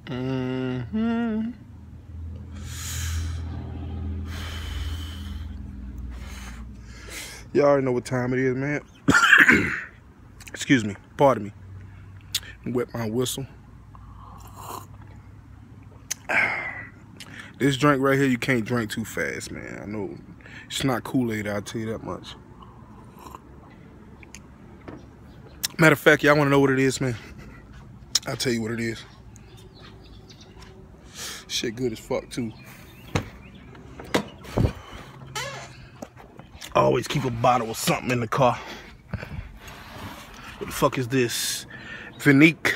Mm-hmm. Y'all already know what time it is, man. Excuse me. Pardon me. Wet my whistle. This drink right here, you can't drink too fast, man. I know it's not Kool-Aid, I'll tell you that much. Matter of fact, y'all want to know what it is, man? I'll tell you what it is. Shit good as fuck, too. I always keep a bottle of something in the car. What the fuck is this? Vinique.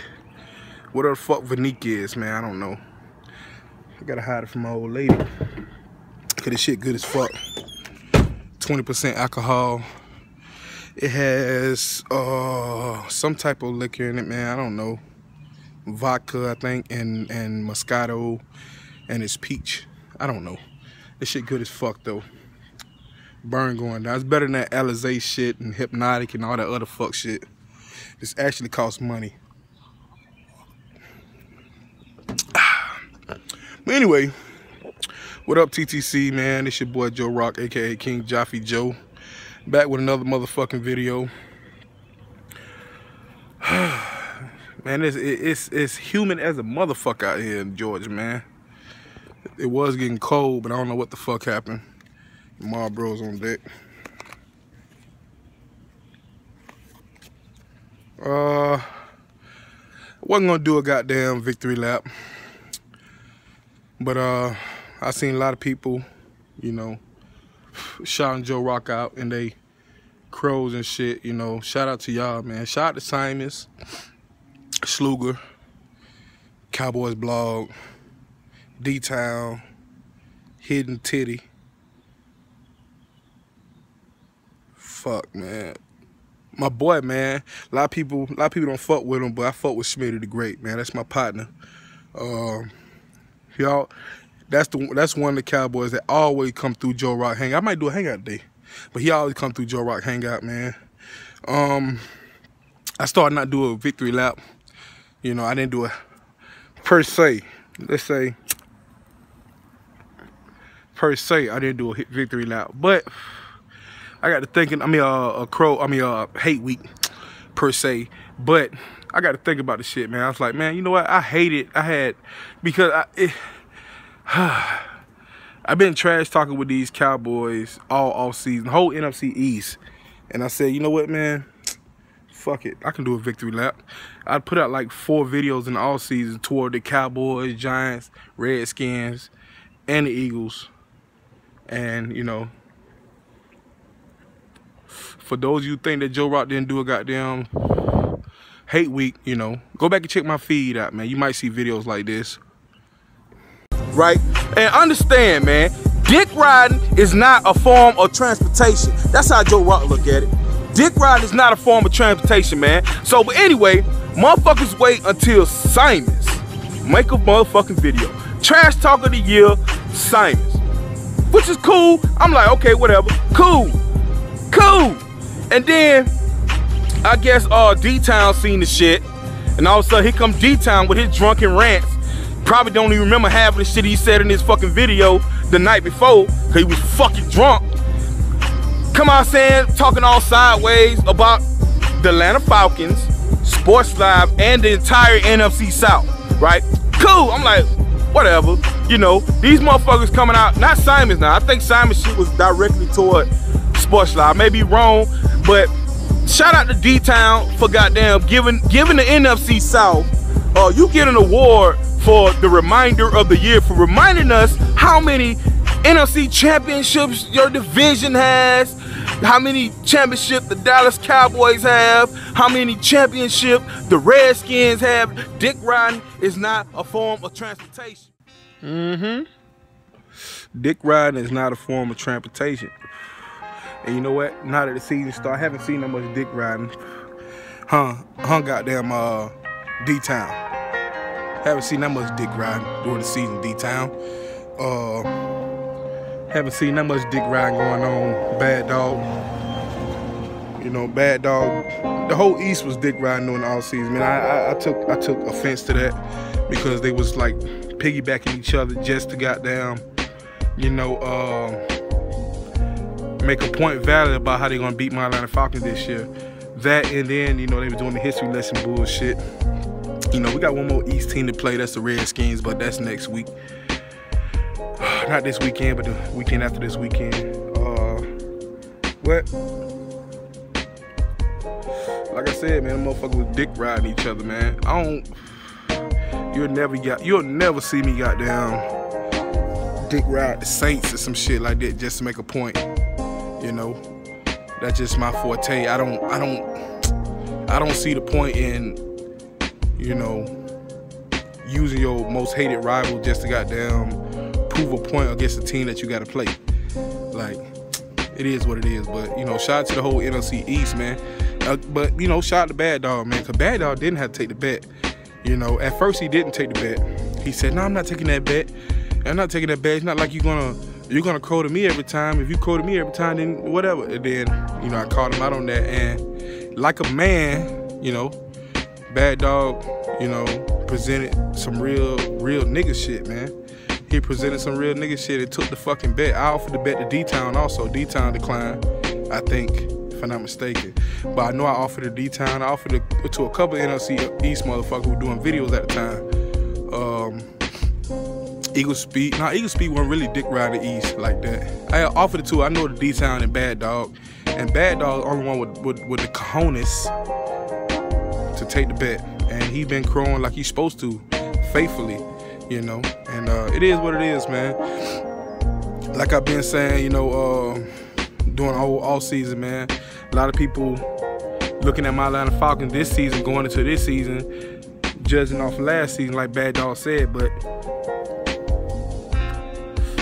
Whatever the fuck Vinique is, man, I don't know. I gotta hide it from my old lady. Cause this shit good as fuck. 20% alcohol. It has some type of liquor in it, man. I don't know. Vodka, I think, and Moscato, and it's peach. I don't know. This shit good as fuck though. Burn going down. It's better than that Alizé shit and Hypnotic and all that other fuck shit. This actually costs money. But anyway, what up TTC, man? It's your boy Joe Rock, aka King-Jaffi-JOE. Back with another motherfucking video. Man, it's humid as a motherfucker out here in Georgia, man. It was getting cold, but I don't know what the fuck happened. Marlboro's on deck. I wasn't gonna do a goddamn victory lap, but I seen a lot of people, you know, shouting Joe Rock out and they crows and shit, you know. Shout out to y'all, man. Shout out to Simons, Sluger, Cowboys Blog, D-Town, Hidden Titty. Fuck, man. My boy, man. A lot of people don't fuck with him, but I fuck with Smitty the Great, man. That's my partner. Y'all, that's one of the Cowboys that always come through Joe Rock Hangout. I might do a hangout day, but he always come through Joe Rock Hangout, man. I started not doing a victory lap. You know, I didn't do a per se. Let's say per se, I didn't do a victory lap, but I got to thinking. Hate week per se, but I got to think about the shit, man. I was like, man, you know what? I hate it. I've been trash talking with these Cowboys all off season, whole NFC East, and I said, you know what, man? Fuck it. I can do a victory lap. I put out like 4 videos in the all season toward the Cowboys, Giants, Redskins, and the Eagles, and you know. For those of you who think that Joe Rock didn't do a goddamn hate week, you know, go back and check my feed out, man. You might see videos like this. Right? And understand, man, dick riding is not a form of transportation. That's how Joe Rock look at it. Dick riding is not a form of transportation, man. So, but anyway, motherfuckers wait until Simons make a motherfucking video. Trash Talk of the Year, Simons. Which is cool. I'm like, okay, whatever. Cool. Cool. And then I guess D-Town seen the shit, and all of a sudden here come D-Town with his drunken rants. Probably don't even remember half of the shit he said in his fucking video the night before, cause he was fucking drunk. Come out saying, talking all sideways about the Atlanta Falcons, Sports Live, and the entire NFC South, right? Cool. I'm like, whatever. You know, these motherfuckers coming out, not Simons now. I think Simon's shit was directly toward Sports Live. I may be wrong, but shout out to D-Town for goddamn giving the NFC South. You get an award for the reminder of the year, for reminding us how many NFC championships your division has, how many championships the Dallas Cowboys have, how many championships the Redskins have. Dick riding is not a form of transportation. Dick riding is not a form of transportation. And you know what? Now that the season started, I haven't seen that much dick riding. Goddamn D-Town. Haven't seen that much dick riding during the season, D-Town. Haven't seen that much dick riding going on. Bad Dog. You know, Bad Dog. The whole East was dick riding during the all season. Man, I took offense to that. because they was like piggybacking each other just to goddamn, you know, make a point valid about how they gonna beat my Atlanta Falcons this year. That, and then, you know, they were doing the history lesson bullshit. You know, we got one more East team to play, that's the Redskins, but that's next week. Not this weekend, but the weekend after this weekend. What? Like I said, man, the motherfuckers was dick riding each other, man. You'll never see me goddamn dick ride the Saints or some shit like that just to make a point. You know, that's just my forte. I don't see the point in, you know, using your most hated rival just to goddamn prove a point against a team that you gotta play. Like, it is what it is. But, you know, shout out to the whole NFC East, man. But, you know, shout out to Bad Dog, man, because Bad Dog didn't have to take the bet. You know, at first he didn't take the bet. He said, no, I'm not taking that bet. I'm not taking that bet. It's not like you're gonna crow to me every time. If you crow to me every time, then whatever. And then, you know, I called him out on that. And like a man, you know, Bad Dog, you know, presented some real nigga shit, man. He presented some real nigga shit and took the fucking bet. I offered to bet to D-Town also. D-Town declined, I think, if I'm not mistaken. But I know I offered to D-Town. I offered it to a couple of NFC East motherfuckers who were doing videos at the time. Eagle Speed. Nah, Eagle Speed wasn't really dick riding the East like that. I offered it to, I know, the D-Town and Bad Dog. And Bad Dog the only one with the cojones to take the bet. And he been crowing like he's supposed to, faithfully, you know. And it is what it is, man. Like I've been saying, you know, during all season, man. A lot of people looking at my Atlanta Falcons this season, going into this season, judging off last season, like Bad Dog said. But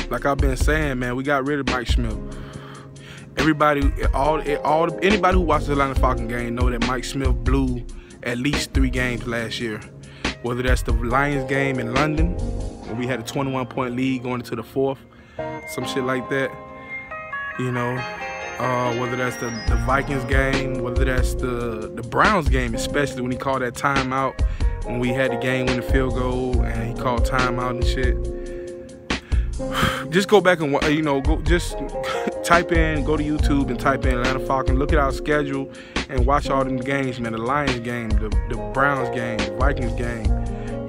like I've been saying, man, we got rid of Mike Smith. Everybody, anybody who watched the Atlanta Falcons game know that Mike Smith blew at least 3 games last year. Whether that's the Lions game in London, when we had a 21-point lead going into the 4th, some shit like that. You know, whether that's the Vikings game, whether that's the Browns game, especially when he called that timeout, when we had the game-winning field goal and he called timeout and shit. Just go back and, you know, just type in, go to YouTube and type in Atlanta Falcons, look at our schedule and watch all them games, man. The Lions game, the Browns game, the Vikings game.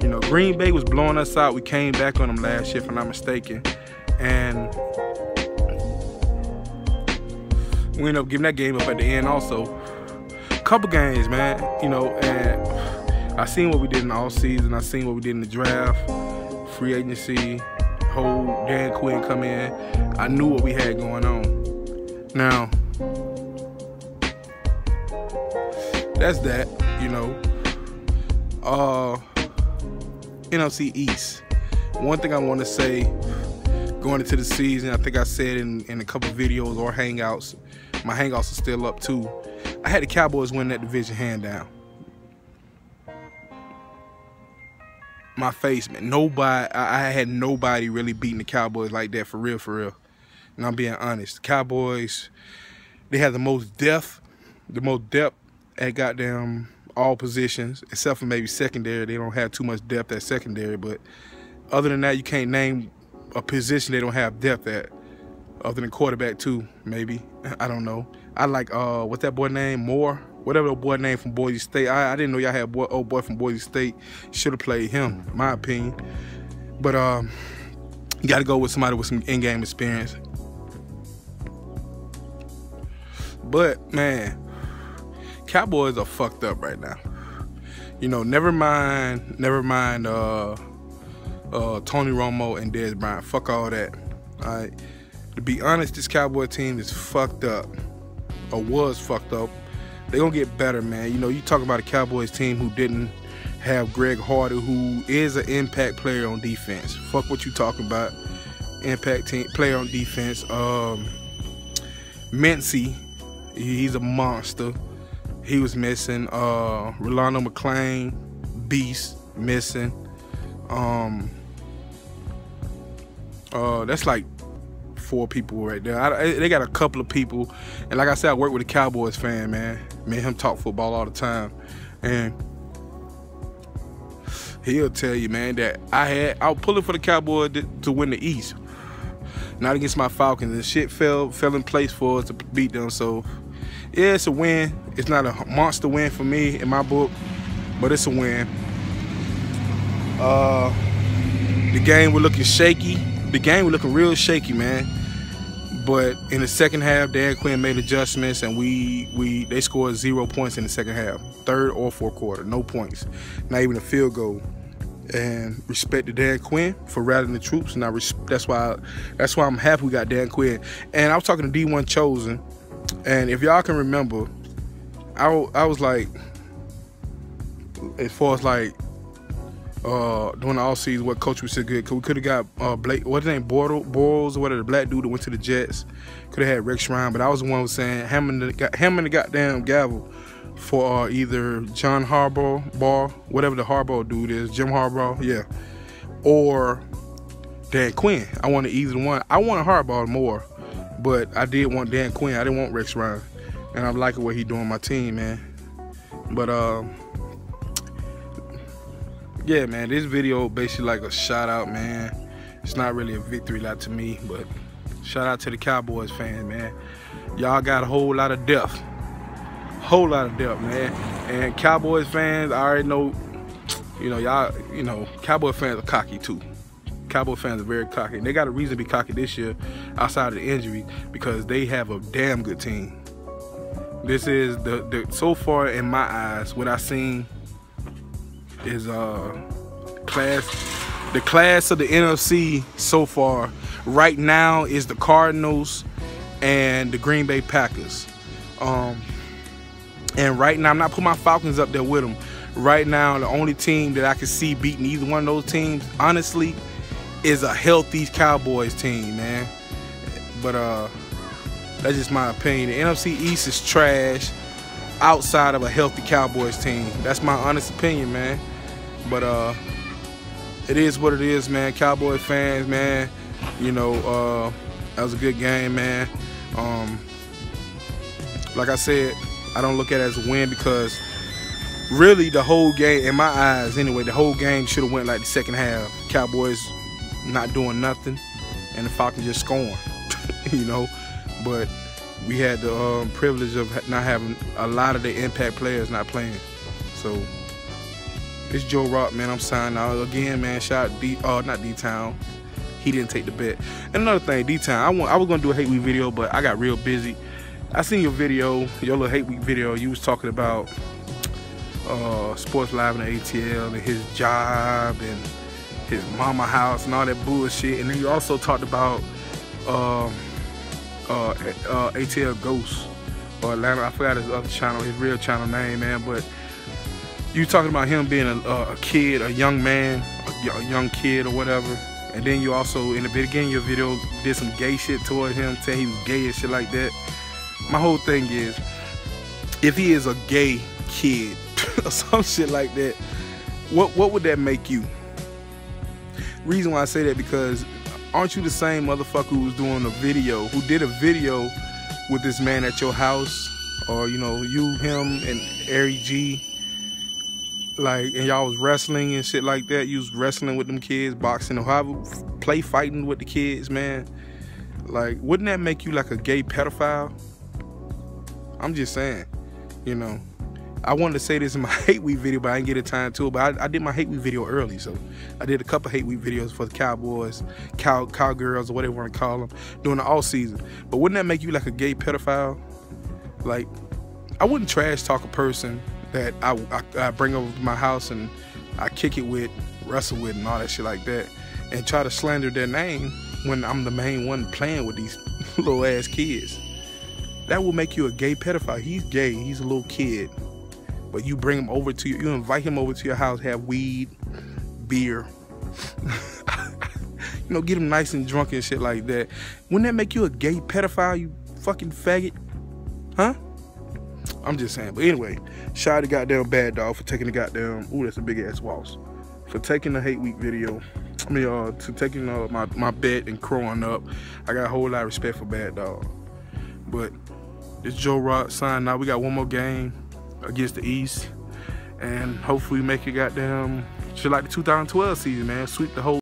You know, Green Bay was blowing us out. We came back on them last year, if I'm not mistaken. And we ended up giving that game up at the end also. Couple games, man, you know, and I seen what we did in the offseason. I seen what we did in the draft, free agency, whole Dan Quinn come in. I knew what we had going on. Now, that's that, you know. NFC East. One thing I want to say going into the season, I think I said in a couple videos or hangouts, my hangouts are still up too. I had the Cowboys win that division hand down. My face, man. I had nobody really beating the Cowboys like that, for real, for real. And I'm being honest. The Cowboys, they have the most depth at goddamn all positions, except for maybe secondary. They don't have too much depth at secondary, but other than that, you can't name a position they don't have depth at, other than quarterback too, maybe. I don't know. I like, what's that boy name? Moore? Whatever the boy name from Boise State. I didn't know y'all had old boy from Boise State. Should have played him, in my opinion. But you got to go with somebody with some in-game experience. But, man, Cowboys are fucked up right now. You know, never mind Tony Romo and Dez Bryant. Fuck all that. All right. To be honest, this Cowboy team is fucked up, or was fucked up. They're going to get better, man. You know, you talk about a Cowboys team who didn't have Greg Hardy, who is an impact player on defense. Fuck what you talking about. Impact team player on defense. Mincy, he's a monster. He was missing. Rolando McClain, beast, missing. That's like 4 people right there. They got a couple of people, and like I said, I work with a Cowboys fan, man. Me and him talk football all the time, and he'll tell you, man, that I was pulling for the Cowboys to win the East, not against my Falcons. And shit fell in place for us to beat them. So yeah, it's a win. It's not a monster win for me in my book, but it's a win. The game was looking shaky. The game was looking real shaky, man. But in the second half, Dan Quinn made adjustments, and they scored 0 points in the second half, third or fourth quarter, no points, not even a field goal. And respect to Dan Quinn for rallying the troops, and that's why I'm happy we got Dan Quinn. And I was talking to D1 Chosen, and if y'all can remember, I was like, as far as like during the offseason, what coach was so good, cause we could have got Blake, what's his name, Boyles, or whatever, the black dude that went to the Jets. Could have had Rex Ryan, but I was the one who was saying hammering the goddamn gavel for either John Harbaugh, whatever the Harbaugh dude is, Jim Harbaugh, yeah, or Dan Quinn. I wanted either one. I wanted Harbaugh more, but I did want Dan Quinn. I didn't want Rex Ryan, and I'm liking what he doing my team, man. But yeah, man, this video basically like a shout out, man. It's not really a victory lap to me, but shout out to the Cowboys fans, man. Y'all got a whole lot of depth. Whole lot of depth, man. And Cowboys fans, I already know, y'all, Cowboy fans are cocky too. Cowboy fans are very cocky. And they got a reason to be cocky this year outside of the injury, because they have a damn good team. This is the so far in my eyes, what I've seen is the class of the NFC so far right now is the Cardinals and the Green Bay Packers. And right now, I'm not putting my Falcons up there with them. Right now, the only team that I can see beating either one of those teams, honestly, is a healthy Cowboys team, man. But that's just my opinion. The NFC East is trash outside of a healthy Cowboys team. That's my honest opinion, man. But it is what it is, man. Cowboy fans, man, that was a good game, man. Like I said, I don't look at it as a win, because really the whole game, in my eyes anyway, the whole game should have went like the second half. Cowboys not doing nothing and the Falcons just scoring, But we had the privilege of not having a lot of the impact players not playing. So it's Joe Rock, man. I'm signing out again, man. Shout out not D-Town. He didn't take the bet. And another thing, D-Town, I was gonna do a hate week video, but I got real busy. I seen your video, your little hate week video. You was talking about Sports Live in the ATL and his job and his mama house and all that bullshit. And then you also talked about ATL Ghost or Atlanta. I forgot his other channel, his real channel name, man. But you talking about him being a kid, a young man, a young kid or whatever. And then you also, in the beginning of your video, did some gay shit toward him, saying he was gay and shit like that. My whole thing is, if he is a gay kid or some shit like that, what would that make you? Reason why I say that, because aren't you the same motherfucker who was doing a video, who did a video with this man at your house, or you, him, and Ari G, like, and y'all was wrestling and shit like that. You was wrestling with them kids, boxing, or however, play fighting with the kids, man. Like, wouldn't that make you like a gay pedophile? I'm just saying, I wanted to say this in my hate week video, but I didn't get a time to it. But I did my hate week video early, so I did a couple hate week videos for the Cowboys, cowgirls, or whatever you want to call them, during the off season. But wouldn't that make you like a gay pedophile? Like, I wouldn't trash talk a person that I bring over to my house and I kick it with, wrestle with, and all that shit like that, and try to slander their name when I'm the main one playing with these little ass kids. That will make you a gay pedophile. He's gay, he's a little kid, but you bring him over to you invite him over to your house, have weed, beer, get him nice and drunk and shit like that. Wouldn't that make you a gay pedophile, you fucking faggot? Huh? I'm just saying. But anyway, shout out to goddamn Bad Dog for taking the goddamn, ooh, that's a big ass waltz, for taking the hate week video. I mean, to taking my bet and crowing up. I got a whole lot of respect for Bad Dog. But this Joe Rock signing out. We got one more game against the East, and hopefully make it goddamn Shit like the 2012 season, man. Sweep the whole